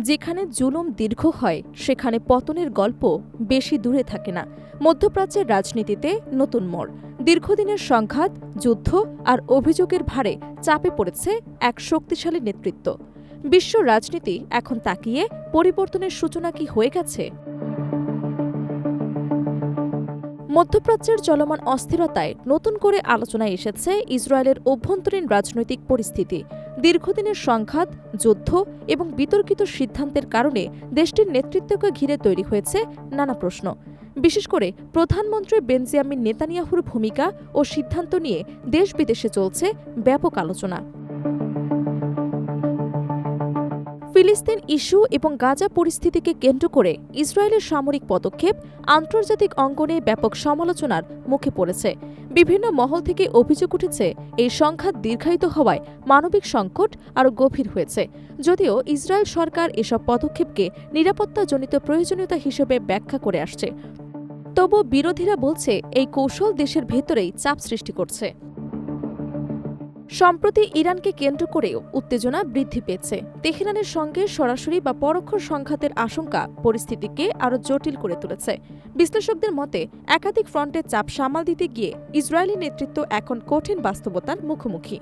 যেখানে জুলুম দীর্ঘ হয় সেখানে পতনের গল্প বেশি দূরে থাকে না। মধ্যপ্রাচ্যের রাজনীতিতে নতুন মোড়, দীর্ঘদিনের সংঘাত, যুদ্ধ আর অভিযোগের ভারে চাপে পড়েছে এক শক্তিশালী নেতৃত্ব। বিশ্ব রাজনীতি এখন তাকিয়ে পরিবর্তনের সূচনা কি হয়ে গেছে? মধ্যপ্রাচ্যের চলমান অস্থিরতায় নতুন করে আলোচনায় এসেছে ইসরায়েলের অভ্যন্তরীণ রাজনৈতিক পরিস্থিতি। দীর্ঘদিনের সংঘাত, যুদ্ধ এবং বিতর্কিত সিদ্ধান্তের কারণে দেশটির নেতৃত্বকে ঘিরে তৈরি হয়েছে নানা প্রশ্ন। বিশেষ করে প্রধানমন্ত্রী বেঞ্জামিন নেতানিয়াহুর ভূমিকা ও সিদ্ধান্ত নিয়ে দেশ বিদেশে চলছে ব্যাপক আলোচনা। ফিলিস্তিন ইস্যু এবং গাজা পরিস্থিতিকে কেন্দ্র করে ইসরায়েলের সামরিক পদক্ষেপ আন্তর্জাতিক অঙ্গনে ব্যাপক সমালোচনার মুখে পড়েছে। বিভিন্ন মহল থেকে অভিযোগ উঠেছে এই সংঘাত দীর্ঘায়িত হওয়ায় মানবিক সংকট আরও গভীর হয়েছে। যদিও ইসরায়েল সরকার এসব পদক্ষেপকে নিরাপত্তাজনিত প্রয়োজনীয়তা হিসেবে ব্যাখ্যা করে আসছে, তবুও বিরোধীরা বলছে এই কৌশল দেশের ভেতরেই চাপ সৃষ্টি করছে। সম্প্রতি ইরানকে কেন্দ্র করেও উত্তেজনা বৃদ্ধি পেয়েছে। তেহরানের সঙ্গে সরাসরি বা পরোক্ষ সংঘাতের আশঙ্কা পরিস্থিতিকে আরও জটিল করে তুলেছে। বিশ্লেষকদের মতে একাধিক ফ্রন্টে চাপ সামাল দিতে গিয়ে ইসরায়েলি নেতৃত্ব এখন কঠিন বাস্তবতার মুখোমুখি।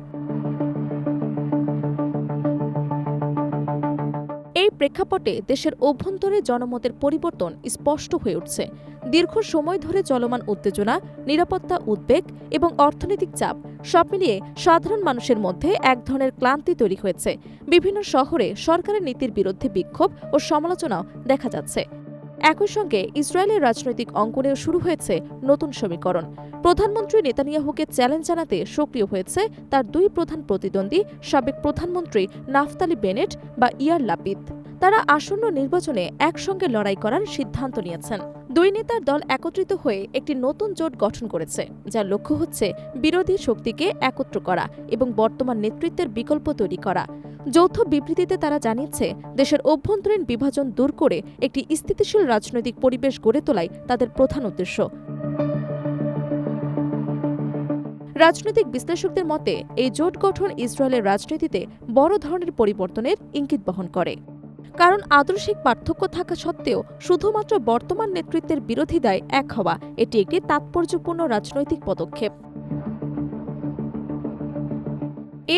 এই প্রেক্ষাপটে দেশের অভ্যন্তরে জনমতের পরিবর্তন স্পষ্ট হয়ে উঠছে। দীর্ঘ সময় ধরে চলমান উত্তেজনা, নিরাপত্তা উদ্বেগ এবং অর্থনৈতিক চাপ সব মিলিয়ে সাধারণ মানুষের মধ্যে এক ধরনের ক্লান্তি তৈরি হয়েছে। বিভিন্ন শহরে সরকারের নীতির বিরুদ্ধে বিক্ষোভ ও সমালোচনাও দেখা যাচ্ছে। একই সঙ্গে ইসরায়েলের রাজনৈতিক অঙ্গনেও শুরু হয়েছে নতুন সমীকরণ। প্রধানমন্ত্রী নেতানিয়াহুকে চ্যালেঞ্জ জানাতে সক্রিয় হয়েছে তার দুই প্রধান প্রতিদ্বন্দ্বী, সাবেক প্রধানমন্ত্রী নাফতালি বেনেট বা ইয়ার লাপিদ। তারা আসন্ন নির্বাচনে একসঙ্গে লড়াই করার সিদ্ধান্ত নিয়েছেন। দুই নেতার দল একত্রিত হয়ে একটি নতুন জোট গঠন করেছে, যার লক্ষ্য হচ্ছে বিরোধী শক্তিকে একত্র করা এবং বর্তমান নেতৃত্বের বিকল্প তৈরি করা। যৌথ বিবৃতিতে তারা জানিয়েছে, দেশের অভ্যন্তরীণ বিভাজন দূর করে একটি স্থিতিশীল রাজনৈতিক পরিবেশ গড়ে তোলাই তাদের প্রধান উদ্দেশ্য। রাজনৈতিক বিশ্লেষকদের মতে এই জোট গঠন ইসরায়েলের রাজনীতিতে বড় ধরনের পরিবর্তনের ইঙ্গিত বহন করে। কারণ আদর্শিক পার্থক্য থাকা সত্ত্বেও শুধুমাত্র বর্তমান নেতৃত্বের বিরোধিতায় এক হওয়া এটি একটি তাৎপর্যপূর্ণ রাজনৈতিক পদক্ষেপ।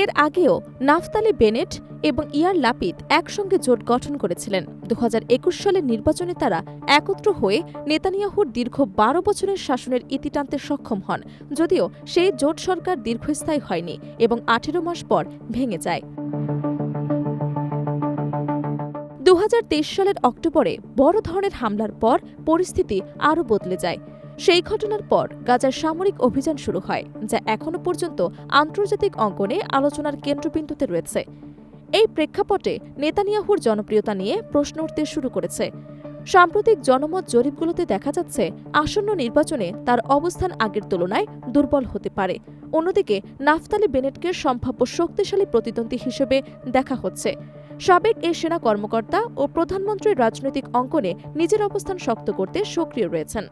এর আগেও নাফতালি বেনেট এবং ইয়ার লাপিদ একসঙ্গে জোট গঠন করেছিলেন। 2021 সালের নির্বাচনে তারা একত্র হয়ে নেতানিয়াহুর দীর্ঘ 12 বছরের শাসনের ইতি টানতে সক্ষম হন, যদিও সেই জোট সরকার দীর্ঘস্থায়ী হয়নি এবং 18 মাস পর ভেঙে যায়। 2023 সালের অক্টোবরে বড় ধরনের হামলার পর পরিস্থিতি আরও বদলে যায়। সেই ঘটনার পর গাজার সামরিক অভিযান শুরু হয়, যা এখনও পর্যন্ত আন্তর্জাতিক অঙ্গনে আলোচনার কেন্দ্রবিন্দুতে রয়েছে। এই প্রেক্ষাপটে নেতানিয়াহুর জনপ্রিয়তা নিয়ে প্রশ্ন উঠতে শুরু করেছে। সাম্প্রতিক জনমত জরিপগুলোতে দেখা যাচ্ছে আসন্ন নির্বাচনে তার অবস্থান আগের তুলনায় দুর্বল হতে পারে। অন্যদিকে নাফতালি বেনেটকে সম্ভাব্য শক্তিশালী প্রতিদ্বন্দ্বী হিসেবে দেখা হচ্ছে। সাবেক এই সেনা কর্মকর্তা ও প্রধানমন্ত্রীর রাজনৈতিক অঙ্গনে নিজের অবস্থান শক্ত করতে সক্রিয় রয়েছেন।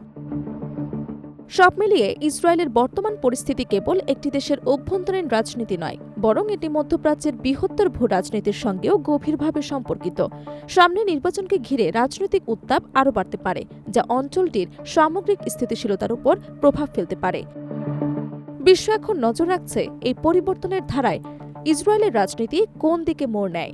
সব মিলিয়ে ইসরায়েলের বর্তমান পরিস্থিতি কেবল একটি দেশের অভ্যন্তরীণ রাজনীতি নয়, বরং এটি মধ্যপ্রাচ্যের বৃহত্তর ভূ রাজনীতির সঙ্গেও গভীরভাবে সম্পর্কিত। সামনে নির্বাচনকে ঘিরে রাজনৈতিক উত্তাপ আরও বাড়তে পারে, যা অঞ্চলটির সামগ্রিক স্থিতিশীলতার উপর প্রভাব ফেলতে পারে। বিশ্ব এখন নজর রাখছে এই পরিবর্তনের ধারায় ইসরায়েলের রাজনীতি কোন দিকে মোড় নেয়।